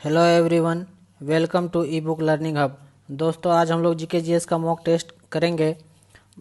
Hello everyone, welcome to e book learning hub. दोस्तों, आज हम लोग जीके जीएस का मॉक टेस्ट करेंगे।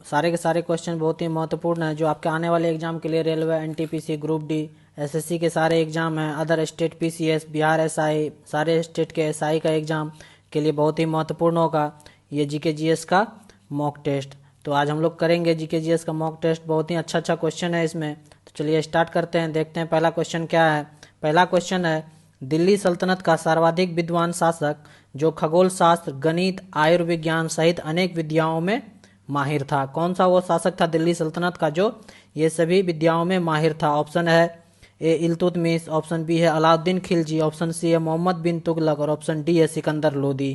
सारे के सारे क्वेश्चन बहुत ही महत्वपूर्ण हैं जो आपके आने वाले एग्जाम के लिए railway, NTPC, group D, SSC के सारे एग्जाम हैं, other state PCS, Bihar SI, सारे स्टेट के एसआई का एग्जाम के लिए बहुत ही महत्वपूर्ण होगा ये जीके जीएस का मॉक टेस्ट। तो आज हम लोग करेंगे जीके जीएस का मॉक टेस्ट। बहुत ही अच्छा क्वेश्चन है इसमें। तो चलिए स्टार्ट करते हैं, देखते हैं पहला क्वेश्चन क्या है। पहला क्वेश्चन है, दिल्ली सल्तनत का सर्वाधिक विद्वान शासक जो खगोल शास्त्र, गणित, आयुर्विज्ञान सहित अनेक विद्याओं में माहिर था। कौन सा वो शासक था दिल्ली सल्तनत का जो ये सभी विद्याओं में माहिर था? ऑप्शन है ए इल्तुतमिश, ऑप्शन बी है अलाउद्दीन खिलजी, ऑप्शन सी है मोहम्मद बिन तुगलक और ऑप्शन डी है सिकंदर लोदी।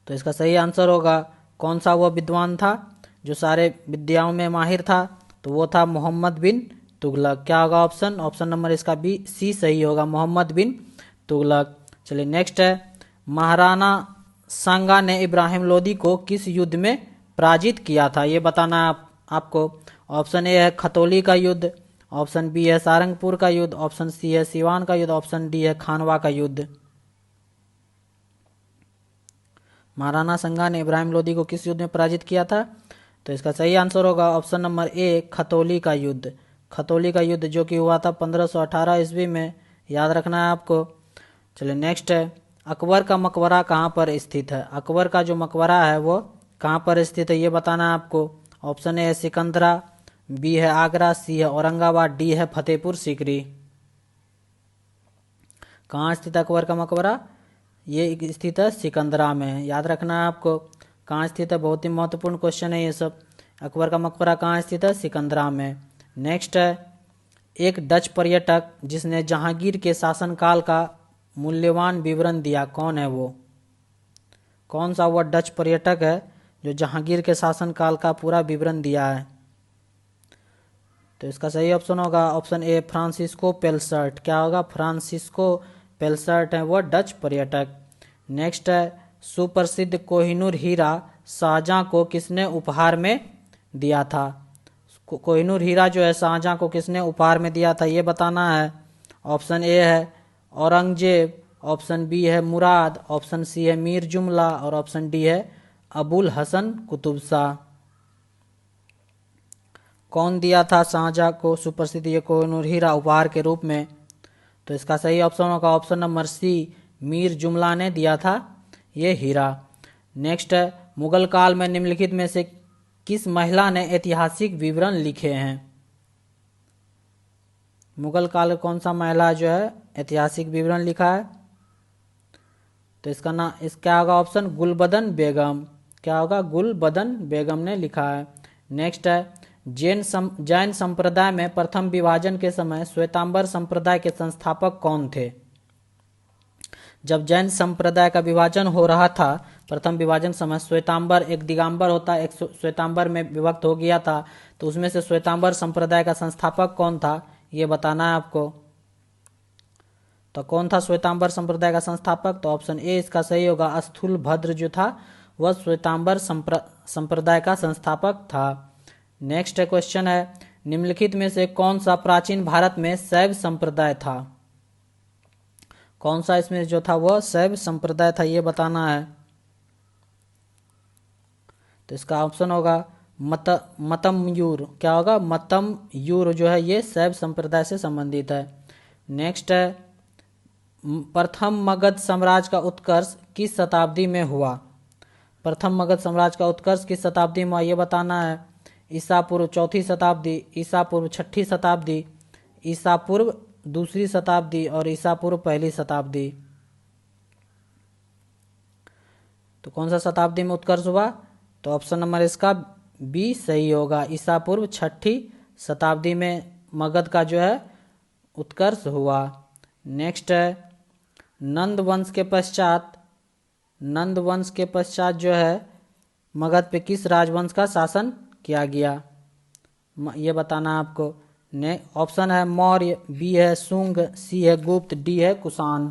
तो इसका सही आंसर होगा, कौन सा वो विद्वान था जो सारे विद्याओं में माहिर था? तो वो था मोहम्मद बिन तुगलक। क्या होगा ऑप्शन? ऑप्शन नंबर इसका बी सी सही होगा, मोहम्मद बिन तुगलक। चलिए नेक्स्ट है, महाराणा सांगा ने इब्राहिम लोदी को किस युद्ध में पराजित किया था? ये बताना है आपको। ऑप्शन ए है खतौली का युद्ध, ऑप्शन बी है सारंगपुर का युद्ध, ऑप्शन सी है सिवान का युद्ध, ऑप्शन डी है खानवा का युद्ध। महाराणा सांगा ने इब्राहिम लोदी को किस युद्ध में पराजित किया था? तो इसका सही आंसर होगा ऑप्शन नंबर ए खतौली का युद्ध। खतौली का युद्ध जो कि हुआ था 1518 ईस्वी में, याद रखना है आपको। चलिए नेक्स्ट है, अकबर का मकबरा कहाँ पर स्थित है? अकबर का जो मकबरा है वो कहाँ पर स्थित है ये बताना है आपको। ऑप्शन ए है सिकंदरा, बी है आगरा, सी है औरंगाबाद, डी है फतेहपुर सीकरी। कहाँ स्थित है अकबर का मकबरा? ये स्थित है सिकंदरा में, याद रखना है आपको। कहाँ स्थित है? बहुत ही महत्वपूर्ण क्वेश्चन है ये सब। अकबर का मकबरा कहाँ स्थित है? सिकंदरा में। नेक्स्ट है, एक डच पर्यटक जिसने जहांगीर के शासनकाल का मूल्यवान विवरण दिया, कौन है वो? कौन सा वो डच पर्यटक है जो जहांगीर के शासनकाल का पूरा विवरण दिया है? तो इसका सही ऑप्शन होगा ऑप्शन ए फ्रांसिस्को पेलसर्ट। क्या होगा? फ्रांसिस्को पेलसर्ट है वो डच पर्यटक। नेक्स्ट है, सुप्रसिद्ध कोहिनूर हीरा शाहजहां को किसने उपहार में दिया था? कोहिनूर हीरा जो है शाहजहां को किसने उपहार में दिया था ये बताना है। ऑप्शन ए है औरंगजेब, ऑप्शन बी है मुराद, ऑप्शन सी है मीर जुमला और ऑप्शन डी है अबुल हसन कुतुब शाह। कौन दिया था शाहजहां को सुप्रसिद्ध ये कोहिनूर हीरा उपहार के रूप में? तो इसका सही ऑप्शन होगा ऑप्शन नंबर सी, मीर जुमला ने दिया था ये हीरा। नेक्स्ट है, मुगल काल में निम्नलिखित में से किस महिला ने ऐतिहासिक विवरण लिखे हैं? मुगल काल में कौन सा महिला जो है ऐतिहासिक विवरण लिखा है? तो इसका होगा ऑप्शन गुलबदन बेगम। क्या होगा? गुलबदन बेगम ने लिखा है। नेक्स्ट है, जैन संप्रदाय में प्रथम विभाजन के समय श्वेतांबर संप्रदाय के संस्थापक कौन थे? जब जैन संप्रदाय का विभाजन हो रहा था, प्रथम विभाजन समय श्वेतांबर, एक दिगंबर होता एक श्वेतांबर में विभक्त हो गया था, तो उसमें से श्वेतांबर संप्रदाय का संस्थापक कौन था ये बताना है आपको। तो कौन था श्वेतांबर संप्रदाय का संस्थापक? तो ऑप्शन ए इसका सही होगा, स्थूल भद्र जो था वह श्वेतांबर संप्रदाय का संस्थापक था। नेक्स्ट क्वेश्चन है, निम्नलिखित में से कौन सा प्राचीन भारत में शैव संप्रदाय था? कौन सा इसमें जो था वह शैव संप्रदाय था ये बताना है। तो इसका ऑप्शन होगा मतमयूर। क्या होगा? मतमयूर जो है ये शैव संप्रदाय से संबंधित है। नेक्स्ट है, प्रथम मगध साम्राज्य का उत्कर्ष किस शताब्दी में हुआ? प्रथम मगध साम्राज्य का उत्कर्ष किस शताब्दी में हुआ ये बताना है। ईसा पूर्व चौथी शताब्दी, ईसा पूर्व छठी शताब्दी, ईसा पूर्व दूसरी शताब्दी और ईसा पूर्व पहली शताब्दी। तो कौन सा शताब्दी में उत्कर्ष हुआ? तो ऑप्शन नंबर इसका बी सही होगा, ईसा पूर्व छठी शताब्दी में मगध का जो है उत्कर्ष हुआ। नेक्स्ट है, नंद वंश के पश्चात जो है मगध पे किस राजवंश का शासन किया गया ये बताना आपको। ने ऑप्शन है मौर्य, बी है शुंग, सी है गुप्त, डी है कुषाण।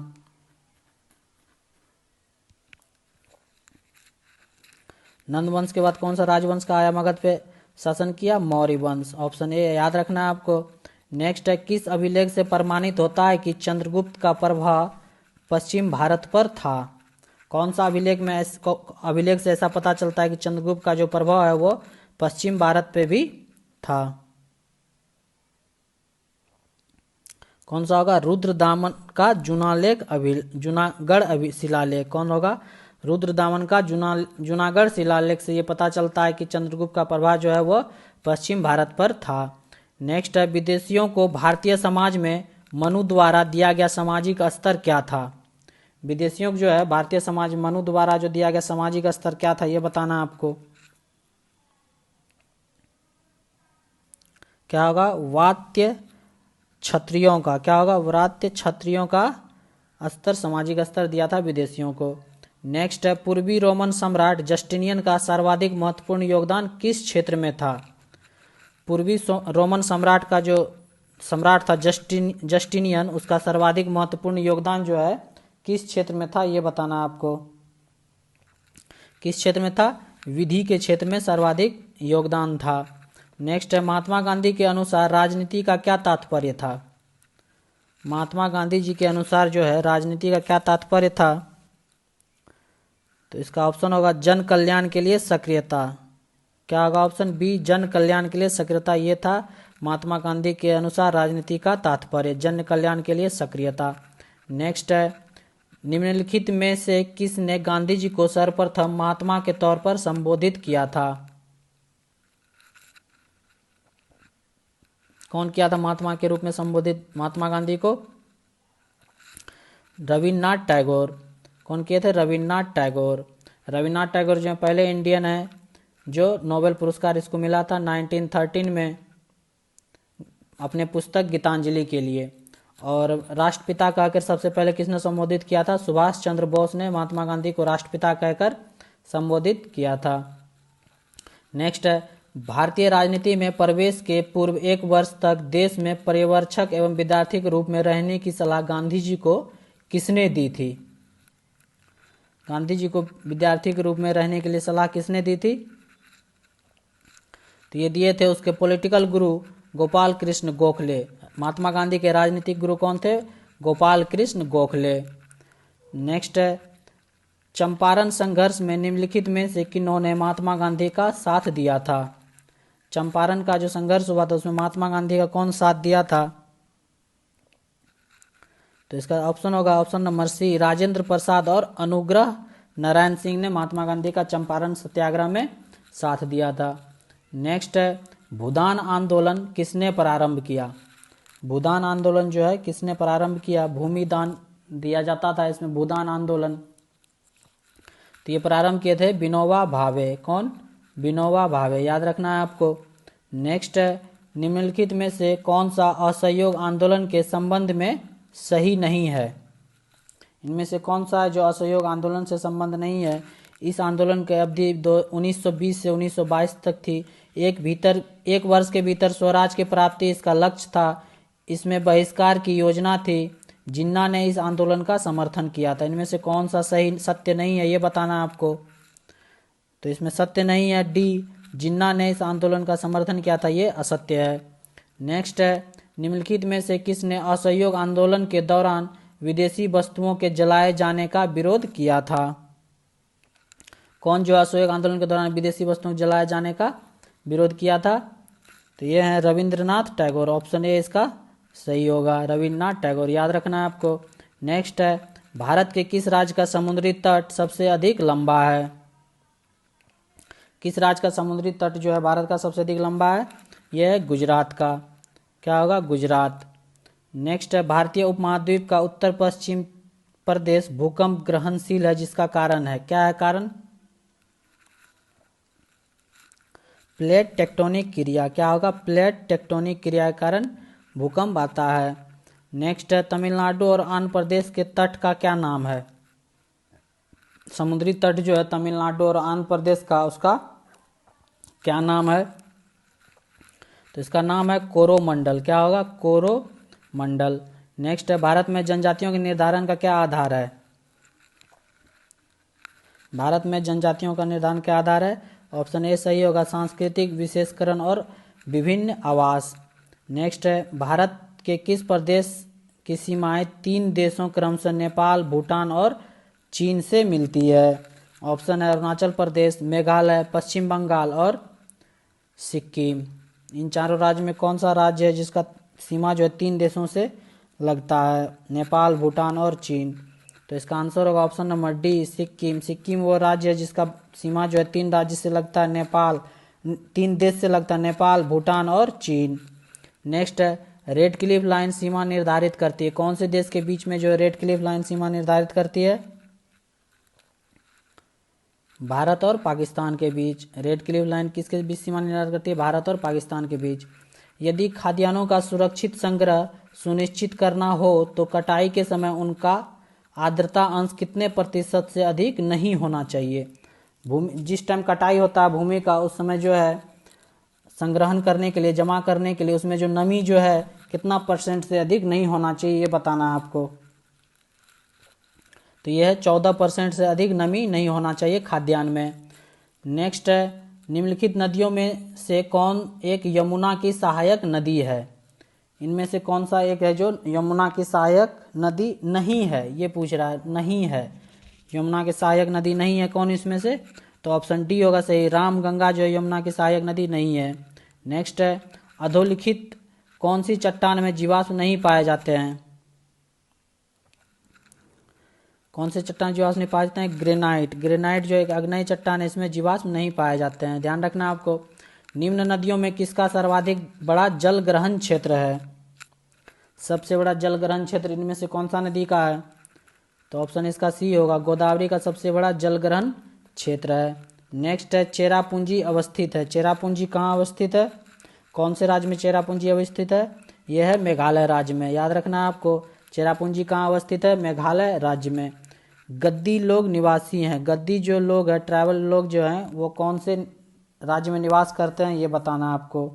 नंद वंश के बाद कौन सा राजवंश का आया मगध पे शासन किया? मौर्य वंश। ऑप्शन ए याद रखना है आपको। नेक्स्ट है, किस अभिलेख से प्रमाणित होता है कि चंद्रगुप्त का प्रभाव पश्चिम भारत पर था? कौन सा अभिलेख से ऐसा पता चलता है कि चंद्रगुप्त का जो प्रभाव है वो पश्चिम भारत पे भी था? कौन सा होगा? रुद्रदामन का जूनागढ़ शिलालेख। कौन होगा? रुद्रदामन का जूनागढ़ शिलालेख से ये पता चलता है कि चंद्रगुप्त का प्रभाव जो है वो पश्चिम भारत पर था। नेक्स्ट है, विदेशियों को भारतीय समाज में मनु द्वारा दिया गया सामाजिक स्तर क्या था? विदेशियों को जो है भारतीय समाज मनु द्वारा जो दिया गया सामाजिक स्तर क्या था, ये बताना आपको। क्या होगा? वात्य क्षत्रियों का। क्या होगा? व्रात्य क्षत्रियों का स्तर, सामाजिक स्तर दिया था विदेशियों को। नेक्स्ट है, पूर्वी रोमन सम्राट जस्टिनियन का सर्वाधिक महत्वपूर्ण योगदान किस क्षेत्र में था? पूर्वी रोमन सम्राट का जो सम्राट था जस्टिनियन, उसका सर्वाधिक महत्वपूर्ण योगदान जो है किस क्षेत्र में था, ये बताना आपको। किस क्षेत्र में था? विधि के क्षेत्र में सर्वाधिक योगदान था। नेक्स्ट है, महात्मा गांधी के अनुसार राजनीति का क्या तात्पर्य था? महात्मा गांधी जी के अनुसार जो है राजनीति का क्या तात्पर्य था? तो इसका ऑप्शन होगा जन कल्याण के लिए सक्रियता। क्या होगा? ऑप्शन बी, जन कल्याण के लिए सक्रियता। ये था महात्मा गांधी के अनुसार राजनीति का तात्पर्य, जन कल्याण के लिए सक्रियता। नेक्स्ट है, निम्नलिखित में से किसने गांधी जी को सर्वप्रथम महात्मा के तौर पर संबोधित किया था? कौन किया था महात्मा के रूप में संबोधित महात्मा गांधी को? रविन्द्रनाथ टैगोर। कौन किए थे? रविन्द्रनाथ टैगोर। रविन्द्रनाथ टैगोर जो पहले इंडियन है जो नोबेल पुरस्कार इसको मिला था 1913 में अपने पुस्तक गीतांजलि के लिए। और राष्ट्रपिता कहकर सबसे पहले किसने संबोधित किया था? सुभाष चंद्र बोस ने महात्मा गांधी को राष्ट्रपिता कहकर संबोधित किया था। नेक्स्ट है, भारतीय राजनीति में प्रवेश के पूर्व 1 वर्ष तक देश में पर्यवेक्षक एवं विद्यार्थी के रूप में रहने की सलाह गांधी जी को किसने दी थी? गांधी जी को विद्यार्थी के रूप में रहने के लिए सलाह किसने दी थी? तो ये दिए थे उसके पॉलिटिकल गुरु गोपाल कृष्ण गोखले। महात्मा गांधी के राजनीतिक गुरु कौन थे? गोपाल कृष्ण गोखले। नेक्स्ट है, चंपारण संघर्ष में निम्नलिखित में से किन्होंने महात्मा गांधी का साथ दिया था? चंपारण का जो संघर्ष हुआ था उसमें महात्मा गांधी का कौन साथ दिया था? तो इसका ऑप्शन होगा option number C, Rajendra Prasad और अनुग्रह नारायण सिंह ने महात्मा गांधी का चंपारण सत्याग्रह में साथ दिया था। नेक्स्ट है, भूदान आंदोलन किसने प्रारंभ किया? भूदान आंदोलन जो है किसने प्रारंभ किया? भूमि दान दिया जाता था इसमें, भूदान आंदोलन। तो ये प्रारंभ किए थे विनोबा भावे। कौन? विनोबा भावे, याद रखना है आपको। नेक्स्ट है, निम्नलिखित में से कौन सा असहयोग आंदोलन के संबंध में सही नहीं है? इनमें से कौन सा है जो असहयोग आंदोलन से संबंध नहीं है? इस आंदोलन की अवधि 1920 से 1922 तक थी। एक वर्ष के भीतर स्वराज की प्राप्ति इसका लक्ष्य था। इसमें बहिष्कार की योजना थी। जिन्ना ने इस आंदोलन का समर्थन किया था। इनमें से कौन सा सही सत्य नहीं है ये बताना आपको। तो इसमें सत्य नहीं है डी, जिन्ना ने इस आंदोलन का समर्थन किया था, ये असत्य है। नेक्स्ट है, निम्नलिखित में से किसने असहयोग आंदोलन के दौरान विदेशी वस्तुओं के जलाए जाने का विरोध किया था? कौन जो असहयोग आंदोलन के दौरान विदेशी वस्तुओं के जलाए जाने का विरोध किया था? तो ये है रविंद्रनाथ टैगोर। ऑप्शन ए इसका सही होगा, रविन्द्रनाथ टैगोर, याद रखना है आपको। नेक्स्ट है, भारत के किस राज्य का समुद्री तट सबसे अधिक लंबा है? किस राज्य का समुद्री तट जो है भारत का सबसे अधिक लंबा है? यह है गुजरात का। क्या होगा? गुजरात। नेक्स्ट है, भारतीय उपमहाद्वीप का उत्तर पश्चिम प्रदेश भूकंप ग्रहणशील है जिसका कारण है? क्या है कारण? प्लेट टेक्टोनिक क्रिया। क्या होगा? प्लेट टेक्टोनिक क्रिया के कारण भूकंप आता है। नेक्स्ट है, तमिलनाडु और आंध्र प्रदेश के तट का क्या नाम है? समुद्री तट जो है तमिलनाडु और आंध्र प्रदेश का, उसका क्या नाम है? तो इसका नाम है कोरोमंडल। क्या होगा? कोरोमंडल। नेक्स्ट है, भारत में जनजातियों के निर्धारण का क्या आधार है? भारत में जनजातियों का निर्धारण क्या आधार है? ऑप्शन ए सही होगा, सांस्कृतिक विशेषकरण और विभिन्न आवास। नेक्स्ट है भारत के किस प्रदेश की सीमाएं 3 देशों क्रमशः नेपाल, भूटान और चीन से मिलती है? ऑप्शन है अरुणाचल प्रदेश, मेघालय, पश्चिम बंगाल और सिक्किम। इन चारों राज्य में कौन सा राज्य है जिसका सीमा जो है 3 देशों से लगता है? नेपाल, भूटान और चीन। तो इसका आंसर होगा option number D, Sikkim. Sikkim वो राज्य है जिसका सीमा जो है 3 राज्य से लगता है, नेपाल, 3 देश से लगता है, नेपाल, भूटान और चीन। नेक्स्ट है रेड क्लिफ लाइन सीमा निर्धारित करती है? कौन से देश के बीच में जो है रेड क्लिफ लाइन सीमा निर्धारित करती है? भारत और पाकिस्तान के बीच। रेड क्लिफ लाइन किसके बीच सीमा निर्धारित करती है? भारत और पाकिस्तान के बीच। यदि खाद्यान्नों का सुरक्षित संग्रह सुनिश्चित करना हो तो कटाई के समय उनका आर्द्रता अंश कितने प्रतिशत से अधिक नहीं होना चाहिए? जिस टाइम कटाई होता है भूमि का, उस समय जो है संग्रहण करने के लिए, जमा करने के लिए, उसमें जो नमी जो है कितना % से अधिक नहीं होना चाहिए, ये बताना है आपको। तो यह है 14% से अधिक नमी नहीं होना चाहिए खाद्यान्न में। नेक्स्ट है निम्नलिखित नदियों में से कौन एक यमुना की सहायक नदी है? इनमें से कौन सा एक है जो यमुना की सहायक नदी नहीं है? ये पूछ रहा है, नहीं है, यमुना की सहायक नदी नहीं है, कौन इसमें से? तो ऑप्शन डी होगा सही, रामगंगा जो यमुना की सहायक नदी नहीं है। नेक्स्ट है अधोलिखित कौन सी चट्टान में जीवाश्म नहीं पाए जाते हैं? कौन से चट्टान जीवाश्म नहीं पाए जाते हैं? ग्रेनाइट। ग्रेनाइट जो एक अग्नेय चट्टान है, इसमें जीवाश्म नहीं पाए जाते हैं, ध्यान रखना आपको। निम्न नदियों में किसका सर्वाधिक बड़ा जल ग्रहण क्षेत्र है? सबसे बड़ा जल ग्रहण क्षेत्र इनमें से कौन सा नदी का है? तो ऑप्शन इसका सी होगा, गोदावरी का सबसे बड़ा जल ग्रहण क्षेत्र है। नेक्स्ट है चेरापूंजी अवस्थित है? चेरापूंजी कहाँ अवस्थित है? कौन से राज्य में चेरापूंजी अवस्थित है? यह है मेघालय राज्य में, याद रखना है आपको। चेरापूंजी कहाँ अवस्थित है? मेघालय राज्य में। गद्दी लोग निवासी हैं, गद्दी जो लोग हैं, ट्राइबल लोग जो हैं, वो कौन से राज्य में निवास करते हैं, ये बताना है आपको।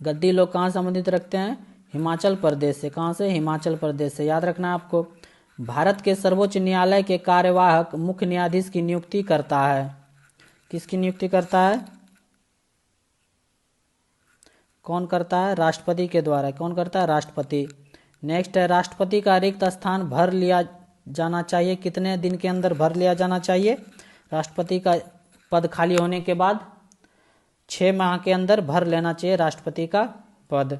गद्दी लोग कहाँ संबंधित रखते हैं? हिमाचल प्रदेश से। कहाँ से? हिमाचल प्रदेश से, याद रखना है आपको। भारत के सर्वोच्च न्यायालय के कार्यवाहक मुख्य न्यायाधीश की नियुक्ति करता है? किसकी नियुक्ति करता है? कौन करता है? राष्ट्रपति के द्वारा। कौन करता है? राष्ट्रपति। नेक्स्ट है राष्ट्रपति का रिक्त स्थान भर लिया जाना चाहिए? कितने दिन के अंदर भर लिया जाना चाहिए? राष्ट्रपति का पद खाली होने के बाद 6 माह के अंदर भर लेना चाहिए राष्ट्रपति का पद।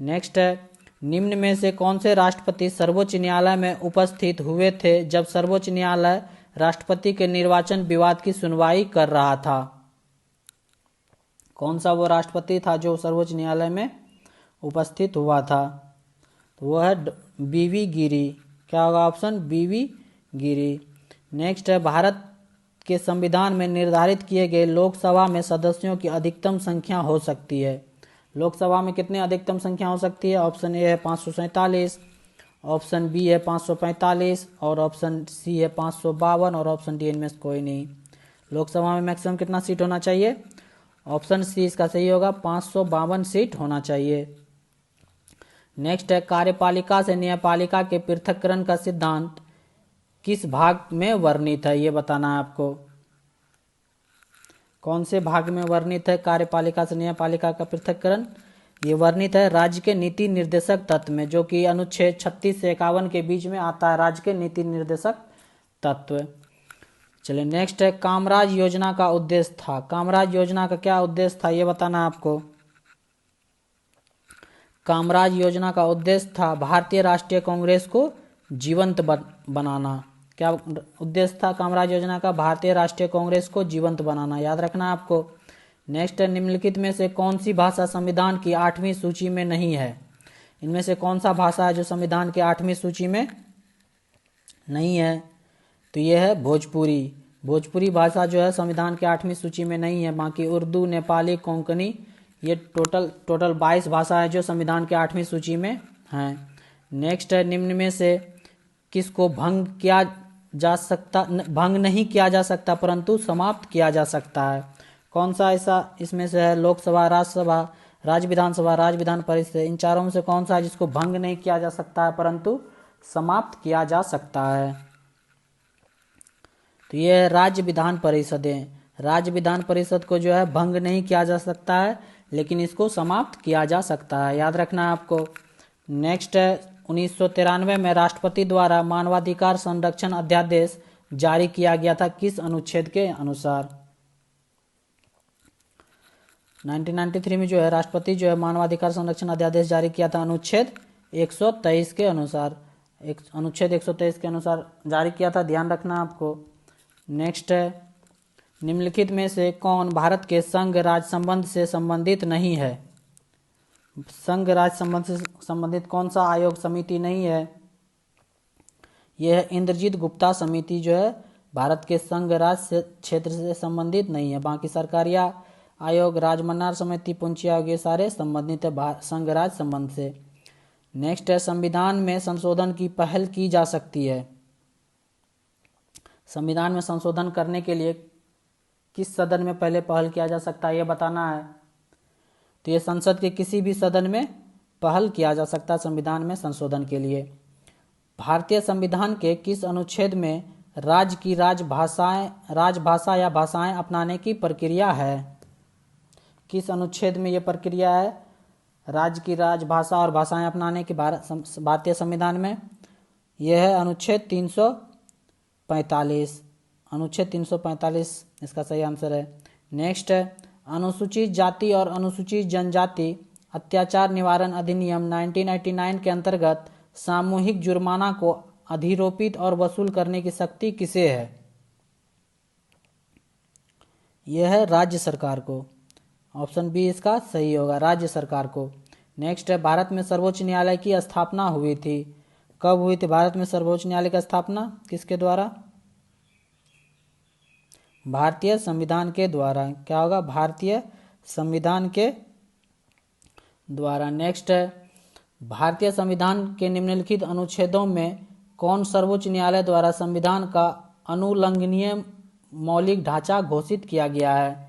नेक्स्ट है निम्न में से कौन से राष्ट्रपति सर्वोच्च न्यायालय में उपस्थित हुए थे जब सर्वोच्च न्यायालय राष्ट्रपति के निर्वाचन विवाद की सुनवाई कर रहा था? कौन सा वो राष्ट्रपति था जो सर्वोच्च न्यायालय में उपस्थित हुआ था? तो वो है बीवी गिरी। क्या होगा ऑप्शन? बीवी गिरी। नेक्स्ट है भारत के संविधान में निर्धारित किए गए लोकसभा में सदस्यों की अधिकतम संख्या हो सकती है? लोकसभा में कितने अधिकतम संख्या हो सकती है? ऑप्शन ए है 547, ऑप्शन बी है 545 और ऑप्शन सी है 552 और ऑप्शन डी इनमें से कोई नहीं। लोकसभा में मैक्सिमम कितना सीट होना चाहिए? ऑप्शन सी इसका सही होगा, 552 सीट होना चाहिए। नेक्स्ट है कार्यपालिका से न्यायपालिका के पृथक्करण का सिद्धांत किस भाग में वर्णित है? ये बताना है आपको। कौन से भाग में वर्णित है कार्यपालिका से न्यायपालिका का पृथक्करण? ये वर्णित है राज्य के नीति निर्देशक तत्व में, जो कि अनुच्छेद 36 से 51 के बीच में आता है, राज्य के नीति निर्देशक तत्व। चलिए नेक्स्ट है कामराज योजना का उद्देश्य था? कामराज योजना का क्या उद्देश्य था, ये बताना आपको। कामराज योजना का उद्देश्य था भारतीय राष्ट्रीय कांग्रेस को जीवंत बनाना। क्या उद्देश्य था कामराज योजना का? भारतीय राष्ट्रीय कांग्रेस को जीवंत बनाना, याद रखना आपको। नेक्स्ट है निम्नलिखित में से कौन सी भाषा संविधान की 8वीं सूची में नहीं है? इनमें से कौन सा भाषा है जो संविधान की 8वीं सूची में नहीं है? तो यह है भोजपुरी। भोजपुरी भाषा जो है संविधान की 8वीं सूची में नहीं है। बाकी उर्दू, नेपाली, कोंकणी, ये टोटल 22 भाषा है जो संविधान की 8वीं सूची में हैं। नेक्स्ट है निम्न में से किसको भंग नहीं किया जा सकता परंतु समाप्त किया जा सकता है? कौन सा ऐसा इसमें से है? लोकसभा, राज्यसभा, राज्य विधानसभा, राज्य विधान परिषद, इन चारों में से कौन सा है जिसको भंग नहीं किया जा सकता है परंतु समाप्त किया जा सकता है? तो ये राज्य विधान परिषद है। राज्य विधान परिषद को जो है भंग नहीं किया जा सकता है, लेकिन इसको समाप्त किया जा सकता है, याद रखना है आपको। नेक्स्ट है 1993 में राष्ट्रपति द्वारा मानवाधिकार संरक्षण अध्यादेश जारी किया गया था किस अनुच्छेद के अनुसार? 1993 में जो है राष्ट्रपति जो है मानवाधिकार संरक्षण अध्यादेश जारी किया था अनुच्छेद 123 के अनुसार, अनुच्छेद 123 के अनुसार जारी किया था, ध्यान रखना आपको। नेक्स्ट है निम्नलिखित में से कौन भारत के संघ राज्य संबंध से संबंधित नहीं है? संघ राज्य संबंध से संबंधित कौन सा आयोग समिति नहीं है? यह इंद्रजीत गुप्ता समिति जो है भारत के संघ राज्य क्षेत्र से संबंधित नहीं है। बाकी सरकारी आयोग, राजमन्नार समिति, पूंछी आयोग, ये सारे संबंधित है संघ राज्य संबंध से। नेक्स्ट है संविधान में संशोधन की पहल की जा सकती है। संविधान में संशोधन करने के लिए किस सदन में पहले पहल किया जा सकता है, ये बताना है। तो ये संसद के किसी भी सदन में पहल किया जा सकता है संविधान में संशोधन के लिए। भारतीय संविधान के किस अनुच्छेद में राज्य की राजभाषा या भाषाएं अपनाने की प्रक्रिया है? किस अनुच्छेद में ये प्रक्रिया है, राज्य की राजभाषा और भाषाएं अपनाने की भारतीय संविधान में? यह है अनुच्छेद 345। अनुच्छेद 345 इसका सही आंसर है। नेक्स्ट है अनुसूचित जाति और अनुसूचित जनजाति अत्याचार निवारण अधिनियम 1989 के अंतर्गत सामूहिक जुर्माना को अधिरोपित और वसूल करने की शक्ति किसे है? यह है राज्य सरकार को। ऑप्शन बी इसका सही होगा, राज्य सरकार को। नेक्स्ट है भारत में सर्वोच्च न्यायालय की स्थापना हुई थी, कब हुई थी भारत में सर्वोच्च न्यायालय की स्थापना? किसके द्वारा? भारतीय संविधान के द्वारा। क्या होगा? भारतीय संविधान के द्वारा। नेक्स्ट है भारतीय संविधान के निम्नलिखित अनुच्छेदों में कौन सर्वोच्च न्यायालय द्वारा संविधान का अनुलंघनीय मौलिक ढांचा घोषित किया गया है?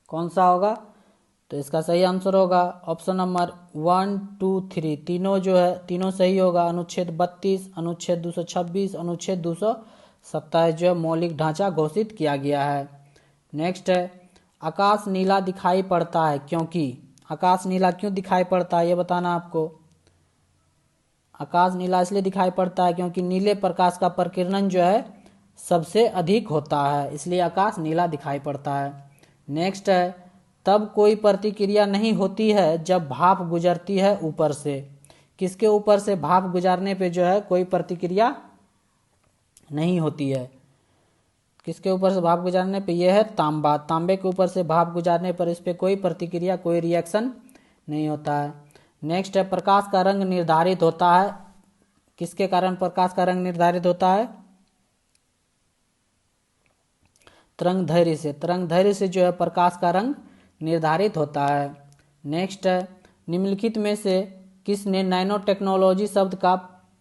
कौन सा होगा? तो इसका सही आंसर होगा ऑप्शन नंबर 1, 2, 3, तीनों जो है तीनों सही होगा। अनुच्छेद 32, अनुच्छेद 226, अनुच्छेद 227 जो है मौलिक ढांचा घोषित किया गया है। नेक्स्ट है आकाश नीला दिखाई पड़ता है क्योंकि? आकाश नीला क्यों दिखाई पड़ता है ये बताना आपको। आकाश नीला इसलिए दिखाई पड़ता है क्योंकि नीले प्रकाश का प्रकीर्णन जो है सबसे अधिक होता है, इसलिए आकाश नीला दिखाई पड़ता है। नेक्स्ट है तब कोई प्रतिक्रिया नहीं होती है जब भाप गुजरती है ऊपर से। किसके ऊपर से भाप गुजारने पे जो है कोई प्रतिक्रिया नहीं होती है? किसके ऊपर से भाप गुजारने पे? यह है तांबा। तांबे के ऊपर से भाप गुजारने पर इस पे कोई प्रतिक्रिया, कोई रिएक्शन नहीं होता है। नेक्स्ट है प्रकाश का रंग निर्धारित होता है, किसके कारण प्रकाश का रंग निर्धारित होता है? तरंगदैर्घ्य से। तरंगदैर्घ्य से जो है प्रकाश का रंग निर्धारित होता है। नेक्स्ट है निम्नलिखित में से किसने नैनो टेक्नोलॉजी शब्द का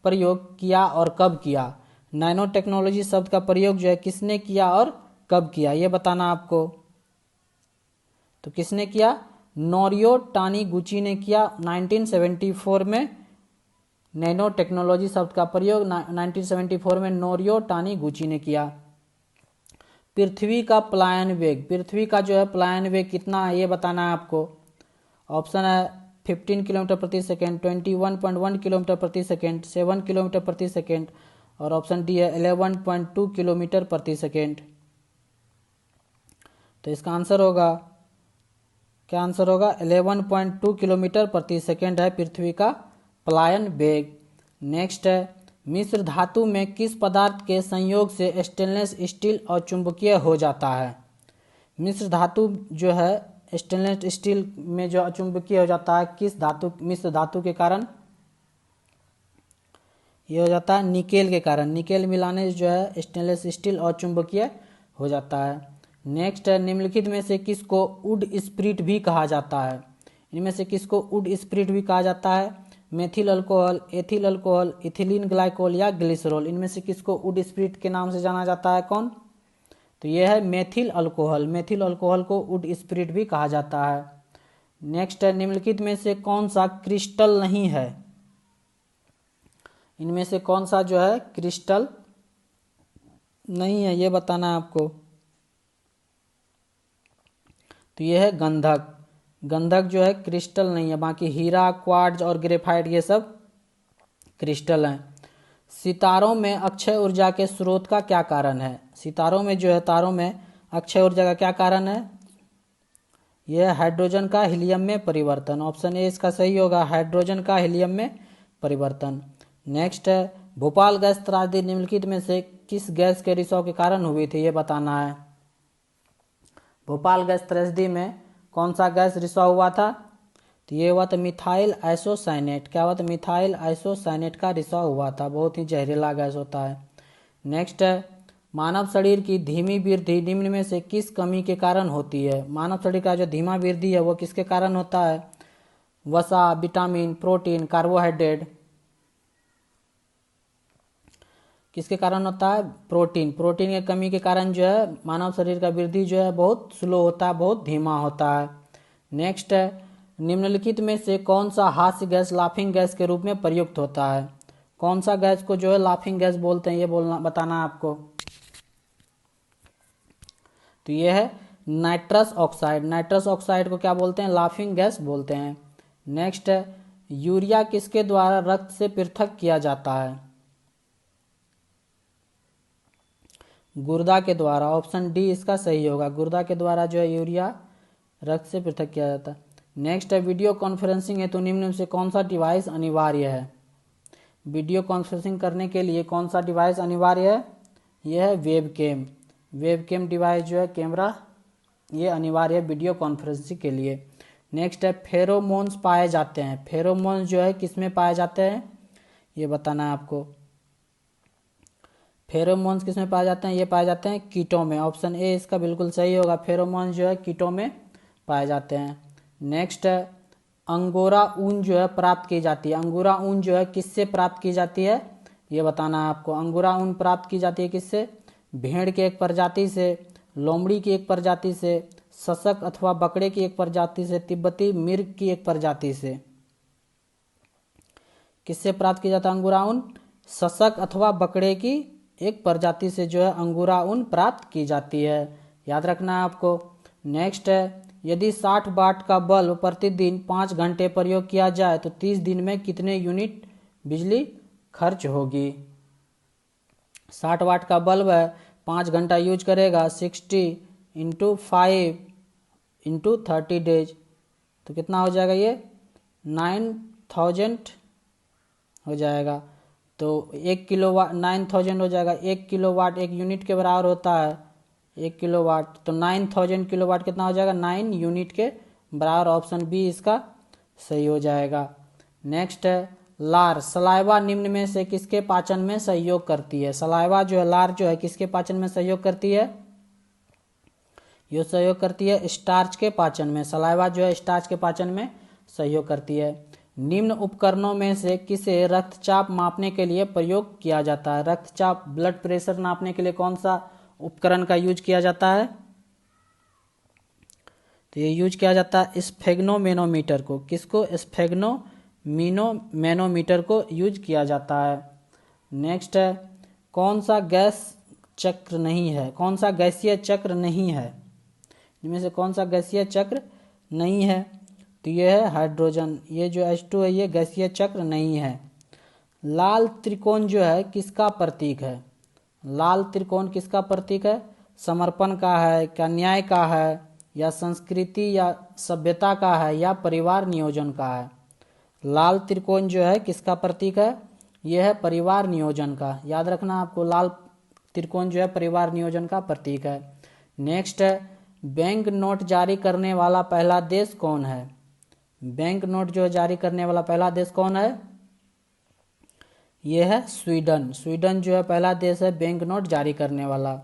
प्रयोग किया और कब किया? नैनो टेक्नोलॉजी शब्द का प्रयोग जो है किसने किया और कब किया ये बताना आपको। तो किसने किया? नोरियो टानीगुची ने किया 1974 में। नैनो टेक्नोलॉजी शब्द का प्रयोग 1974 में नोरियो टानीगुची ने किया। पृथ्वी का पलायन वेग, पृथ्वी का जो है पलायन वेग कितना है ये बताना है आपको। ऑप्शन है 15 किलोमीटर प्रति सेकेंड, 21.1 किलोमीटर प्रति सेकेंड, 7 किलोमीटर प्रति सेकेंड और ऑप्शन डी है 11.2 किलोमीटर प्रति सेकेंड। तो इसका आंसर होगा, क्या आंसर होगा? 11.2 किलोमीटर प्रति सेकेंड है पृथ्वी का पलायन वेग। नेक्स्ट है मिश्र धातु में किस पदार्थ के संयोग से स्टेनलेस स्टील अचुंबकीय हो जाता है? मिश्र धातु जो है स्टेनलेस स्टील में जो अचुंबकीय हो जाता है किस धातु, मिश्र धातु के कारण? ये हो जाता है निकेल के कारण। निकेल मिलाने से जो है स्टेनलेस स्टील अचुंबकीय हो जाता है। नेक्स्ट है निम्नलिखित में से किसको वुड स्प्रिट भी कहा जाता है? इनमें से किसको वुड स्प्रिट भी कहा जाता है? Methyl alcohol, ethyl alcohol, ethylene glycol या ग्लिसरॉल, इनमें से किसको वुड स्प्रिट के नाम से जाना जाता है? कौन? तो यह है मेथिल अल्कोहल। मेथिल अल्कोहल को वुड स्प्रिट भी कहा जाता है। नेक्स्ट है निम्नलिखित में से कौन सा क्रिस्टल नहीं है? इनमें से कौन सा जो है क्रिस्टल नहीं है ये बताना है आपको। तो ये है गंधक। गंधक जो है क्रिस्टल नहीं है, बाकी हीरा, क्वार्ट्ज और ग्रेफाइट ये सब क्रिस्टल हैं। सितारों में अक्षय ऊर्जा के स्रोत का क्या कारण है? सितारों में जो है, तारों में अक्षय ऊर्जा का क्या कारण है? यह हाइड्रोजन का हीलियम में परिवर्तन। ऑप्शन ए इसका सही होगा, हाइड्रोजन का हीलियम में परिवर्तन। नेक्स्ट है, भोपाल गैस त्रासदी निम्नलिखित में से किस गैस के रिसाव के कारण हुई थी, ये बताना है। भोपाल गैस त्रासदी में कौन सा गैस रिसाव हुआ था? तो ये हुआ था मिथाइल आइसोसाइनेट। क्या हुआ था? मिथाइल आइसोसाइनेट का रिसाव हुआ था। बहुत ही जहरीला गैस होता है। नेक्स्ट है, मानव शरीर की धीमी वृद्धि निम्न में से किस कमी के कारण होती है? मानव शरीर का जो धीमा वृद्धि है वो किसके कारण होता है? वसा, विटामिन, प्रोटीन, कार्बोहाइड्रेट, किसके कारण होता है? प्रोटीन। प्रोटीन की कमी के कारण जो है मानव शरीर का वृद्धि जो है बहुत स्लो होता है, बहुत धीमा होता है। नेक्स्ट है, निम्नलिखित में से कौन सा हास्य गैस लाफिंग गैस के रूप में प्रयुक्त होता है? कौन सा गैस को जो है लाफिंग गैस बोलते हैं, ये बोलना बताना है आपको। तो ये है नाइट्रस ऑक्साइड। नाइट्रस ऑक्साइड को क्या बोलते हैं? लाफिंग गैस बोलते हैं। नेक्स्ट है, यूरिया किसके द्वारा रक्त से पृथक किया जाता है? गुर्दा के द्वारा। ऑप्शन डी इसका सही होगा, गुर्दा के द्वारा जो है यूरिया रक्त से पृथक किया जाता है। नेक्स्ट है, वीडियो कॉन्फ्रेंसिंग है तो निम्न में से कौन सा डिवाइस अनिवार्य है? वीडियो कॉन्फ्रेंसिंग करने के लिए कौन सा डिवाइस अनिवार्य है? यह है वेबकैम। वेबकैम डिवाइस जो है, कैमरा, ये अनिवार्य है वीडियो कॉन्फ्रेंसिंग के लिए। नेक्स्ट है, फेरोमोन्स पाए जाते हैं। फेरोमोन्स जो है किसमें पाए जाते हैं, ये बताना है आपको। फेरोमोन्स किसमें पाए जाते हैं? ये पाए जाते हैं कीटों में। ऑप्शन ए इसका बिल्कुल सही होगा, फेरोमोन्स जो है कीटों में पाए जाते हैं। नेक्स्ट है, अंगोरा ऊन जो है प्राप्त की जाती है। अंगोरा ऊन जो है किससे प्राप्त की जाती है, ये बताना है आपको। अंगोरा ऊन प्राप्त की जाती है किससे? भेड़ की एक प्रजाति से, लोमड़ी की एक प्रजाति से, सशक अथवा बकरे की एक प्रजाति से, तिब्बती मिर्ग की एक प्रजाति से। किससे प्राप्त किया जाता है अंगोरा ऊन? सशक अथवा बकरे की एक प्रजाति से जो है अंगोरा ऊन प्राप्त की जाती है, याद रखना है आपको। नेक्स्ट है, यदि 60 वाट का बल्ब प्रतिदिन 5 घंटे प्रयोग किया जाए तो 30 दिन में कितने यूनिट बिजली खर्च होगी? 60 वाट का बल्ब है, 5 घंटा यूज करेगा, 60 इंटू 5 इंटू 30 डेज, तो कितना हो जाएगा? ये 9000 हो जाएगा। तो 1 किलोवाट 9000 हो जाएगा। 1 किलोवाट 1 यूनिट के बराबर होता है। 1 किलोवाट तो 9000 किलोवाट कितना हो जाएगा? 9 यूनिट के बराबर। ऑप्शन बी इसका सही हो जाएगा। नेक्स्ट है, लार, सलाइवा निम्न में से किसके पाचन में सहयोग करती है? सलाइवा जो है, लार जो है किसके पाचन में सहयोग करती है? ये सहयोग करती है स्टार्च के पाचन में। सलाइवा जो है स्टार्च के पाचन में सहयोग करती है। निम्न उपकरणों में से किसे रक्तचाप मापने के लिए प्रयोग किया जाता है? रक्तचाप, ब्लड प्रेशर नापने के लिए कौन सा उपकरण का यूज किया जाता है? तो ये यूज किया जाता है स्फेग्नोमेनोमीटर को। किसको? स्फेग्नोमेनोमीटर को यूज किया जाता है। नेक्स्ट है, कौन सा गैस चक्र नहीं है? कौन सा गैसीय चक्र नहीं है? इनमें से कौन सा गैसीय चक्र नहीं है? तो ये है हाइड्रोजन। ये जो H2 है ये गैसीय चक्र नहीं है। लाल त्रिकोण जो है किसका प्रतीक है? लाल त्रिकोण किसका प्रतीक है? समर्पण का है, क्या न्याय का है, या संस्कृति या सभ्यता का है, या परिवार नियोजन का है? लाल त्रिकोण जो है किसका प्रतीक है? यह है परिवार नियोजन का। याद रखना आपको, लाल त्रिकोण जो है परिवार नियोजन का प्रतीक है। नेक्स्ट है, बैंक नोट जारी करने वाला पहला देश कौन है? बैंक नोट जो जारी करने वाला पहला देश कौन है? यह है स्वीडन। स्वीडन जो है पहला देश है बैंक नोट जारी करने वाला।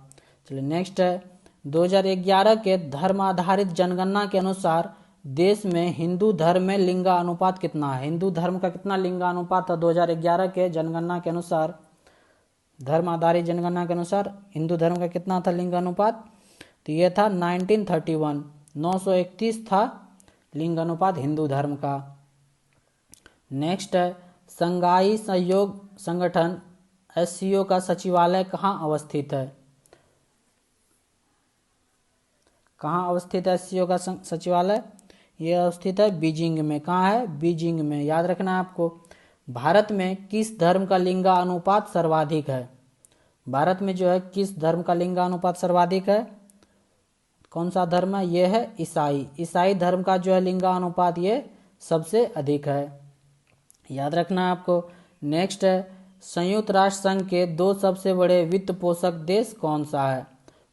चलिए नेक्स्ट है, 2011 के धर्म आधारित जनगणना के अनुसार देश में हिंदू धर्म में लिंगानुपात कितना है? हिंदू धर्म का कितना लिंगानुपात था 2011 के जनगणना के अनुसार? धर्म आधारित जनगणना के अनुसार हिंदू धर्म का कितना था लिंगानुपात? तो यह था 1931, 931 था लिंगानुपात हिंदू धर्म का। नेक्स्ट है, संघाई सहयोग संगठन SCO का सचिवालय कहाँ अवस्थित है? कहाँ अवस्थित है एससीओ का सचिवालय? ये अवस्थित है बीजिंग में। कहाँ है? बीजिंग में। याद रखना है आपको। भारत में किस धर्म का लिंगानुपात सर्वाधिक है? भारत में जो है किस धर्म का लिंगानुपात सर्वाधिक है? कौन सा धर्म है? ये है ईसाई। ईसाई धर्म का जो है लिंगानुपात ये सबसे अधिक है। याद रखना है आपको। नेक्स्ट है, संयुक्त राष्ट्र संघ के 2 सबसे बड़े वित्त पोषक देश कौन सा है?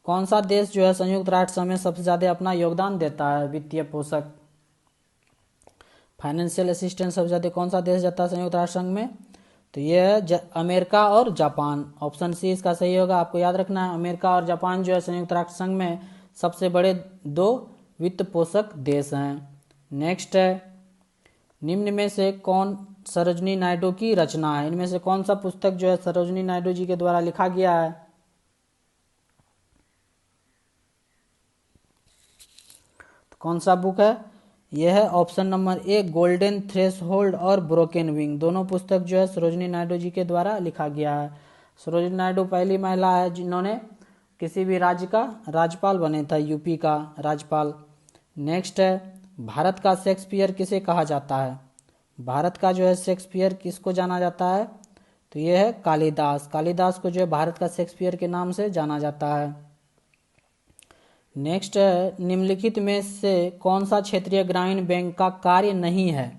कौन सा देश जो है संयुक्त राष्ट्र संघ में सबसे ज्यादा अपना योगदान देता है वित्तीय पोषक, फाइनेंशियल असिस्टेंस सबसे ज्यादा कौन सा देश जाता है संयुक्त राष्ट्र संघ में? तो ये है अमेरिका और जापान। ऑप्शन सी इसका सही होगा। आपको याद रखना है अमेरिका और जापान जो है संयुक्त राष्ट्र संघ में सबसे बड़े 2 वित्त पोषक देश हैं। नेक्स्ट है, निम्न में से कौन सरोजिनी नायडू की रचना है? इनमें से कौन सा पुस्तक जो है सरोजिनी नायडू जी के द्वारा लिखा गया है? तो कौन सा बुक है? यह है option number A, golden threshold और ब्रोकन विंग। दोनों पुस्तक जो है सरोजिनी नायडू जी के द्वारा लिखा गया है। सरोजिनी नायडू पहली महिला है जिन्होंने किसी भी राज्य का राज्यपाल बने था, यूपी का राज्यपाल। नेक्स्ट है, भारत का शेक्सपियर किसे कहा जाता है? भारत का जो है शेक्सपियर किसको जाना जाता है? तो यह है कालिदास। कालिदास को जो है भारत का शेक्सपियर के नाम से जाना जाता है। नेक्स्ट है, निम्नलिखित में से कौन सा क्षेत्रीय ग्रामीण बैंक का कार्य नहीं है?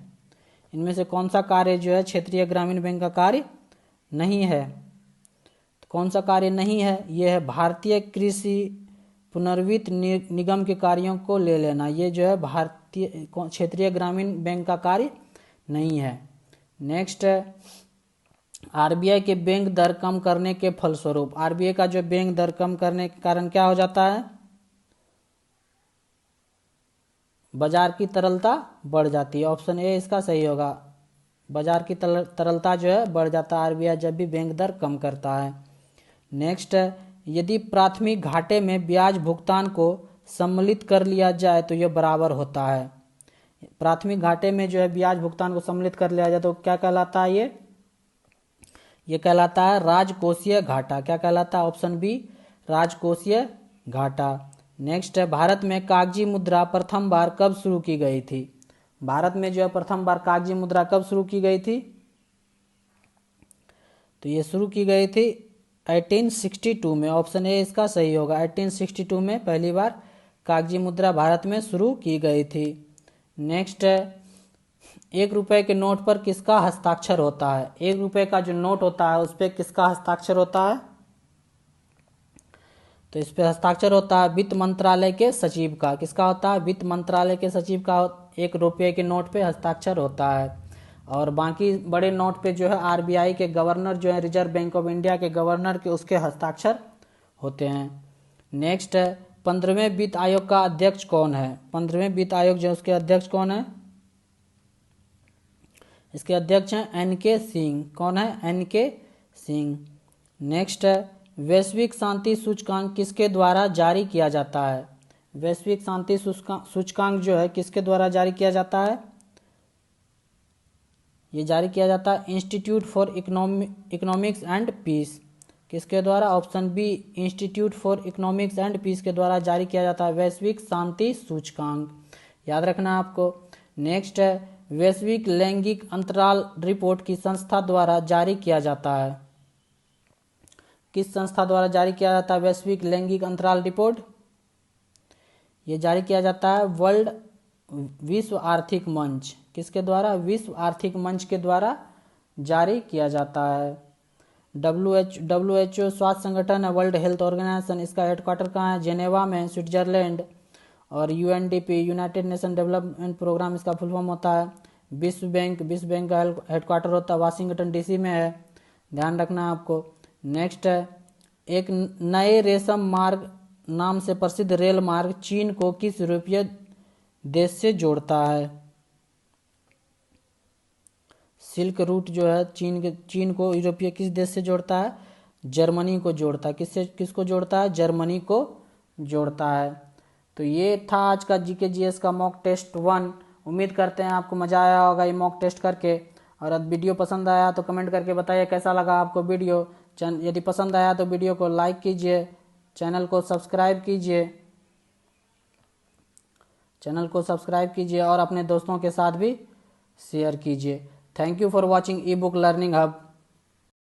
इनमें से कौन सा कार्य जो है क्षेत्रीय ग्रामीण बैंक का कार्य नहीं है? तो कौन सा कार्य नहीं है? यह है भारतीय कृषि पुनर्वित्त निगम के कार्यों को ले लेना। ये जो है भारतीय क्षेत्रीय ग्रामीण बैंक का कार्य नहीं है। नेक्स्ट है, आरबीआई के बैंक दर कम करने के फलस्वरूप, आरबीआई का जो बैंक दर कम करने के कारण क्या हो जाता है? बाजार की तरलता बढ़ जाती है। ऑप्शन ए इसका सही होगा। बाजार की तरलता जो है बढ़ जाता है आरबीआई जब भी बैंक दर कम करता है। नेक्स्ट है, यदि प्राथमिक घाटे में ब्याज भुगतान को सम्मिलित कर लिया जाए तो यह बराबर होता है। प्राथमिक घाटे में जो है ब्याज भुगतान को सम्मिलित कर लिया जाए तो क्या कहलाता है? ये कहलाता है राजकोषीय घाटा। क्या कहलाता है? ऑप्शन बी, राजकोषीय घाटा। नेक्स्ट है, भारत में कागजी मुद्रा प्रथम बार कब शुरू की गई थी? भारत में जो है प्रथम बार कागजी मुद्रा कब शुरू की गई थी? तो ये शुरू की गई थी 1862 में। ऑप्शन ए इसका सही होगा। 1862 में पहली बार कागजी मुद्रा भारत में शुरू की गई थी। नेक्स्ट है, 1 रुपए के नोट पर किसका हस्ताक्षर होता है? 1 रुपए का जो नोट होता है उस पर किसका हस्ताक्षर होता है? तो इस पे हस्ताक्षर होता है वित्त मंत्रालय के सचिव का। किसका होता है? वित्त मंत्रालय के सचिव का 1 रुपये के नोट पे हस्ताक्षर होता है। और बाकी बड़े नोट पे जो है आरबीआई के गवर्नर जो है, रिजर्व बैंक ऑफ इंडिया के गवर्नर के उसके हस्ताक्षर होते हैं। नेक्स्ट है, 15वें वित्त आयोग का अध्यक्ष कौन है? 15वें वित्त आयोग जो उसके अध्यक्ष कौन है? इसके अध्यक्ष हैं एन.के. सिंह। कौन है? एन.के. सिंह। नेक्स्ट है, वैश्विक शांति सूचकांक किसके द्वारा जारी किया जाता है? वैश्विक शांति सूचकांक जो है किसके द्वारा जारी किया जाता है? ये जारी किया जाता है Institute for Economics and Peace. किसके द्वारा? Option B, Institute for Economics and Peace के द्वारा जारी किया जाता है वैश्विक शांति सूचकांक। याद रखना आपको। नेक्स्ट है, वैश्विक लैंगिक अंतराल रिपोर्ट किस संस्था द्वारा जारी किया जाता है? किस संस्था द्वारा जारी किया जाता है वैश्विक लैंगिक अंतराल रिपोर्ट? ये जारी किया जाता है वर्ल्ड विश्व आर्थिक मंच। किसके द्वारा? विश्व आर्थिक मंच के द्वारा जारी किया जाता है। WHO स्वास्थ्य संगठन है, वर्ल्ड हेल्थ ऑर्गेनाइजेशन, इसका हेडक्वार्टर कहाँ है? जेनेवा में, स्विट्जरलैंड। और UNDP united nation development program इसका फुल फॉर्म होता है। विश्व बैंक का हेडक्वार्टर होता है वाशिंगटन DC में है। ध्यान रखना आपको। नेक्स्ट है, एक नए रेशम मार्ग नाम से प्रसिद्ध रेल मार्ग चीन को किस यूरोपीय देश से जोड़ता है? सिल्क रूट जो है चीन को यूरोपीय किस देश से जोड़ता है? जर्मनी को जोड़ता है। किसको जोड़ता है? जर्मनी को जोड़ता है। तो ये था आज का GK/GS का मॉक टेस्ट 1। उम्मीद करते हैं आपको मजा आया होगा ये मॉक टेस्ट करके। और अब वीडियो पसंद आया तो कमेंट करके बताइए कैसा लगा आपको वीडियो। यदि पसंद आया तो वीडियो को लाइक कीजिए, चैनल को सब्सक्राइब कीजिए। चैनल को सब्सक्राइब कीजिए और अपने दोस्तों के साथ भी शेयर कीजिए। Thank you for watching E book learning hub.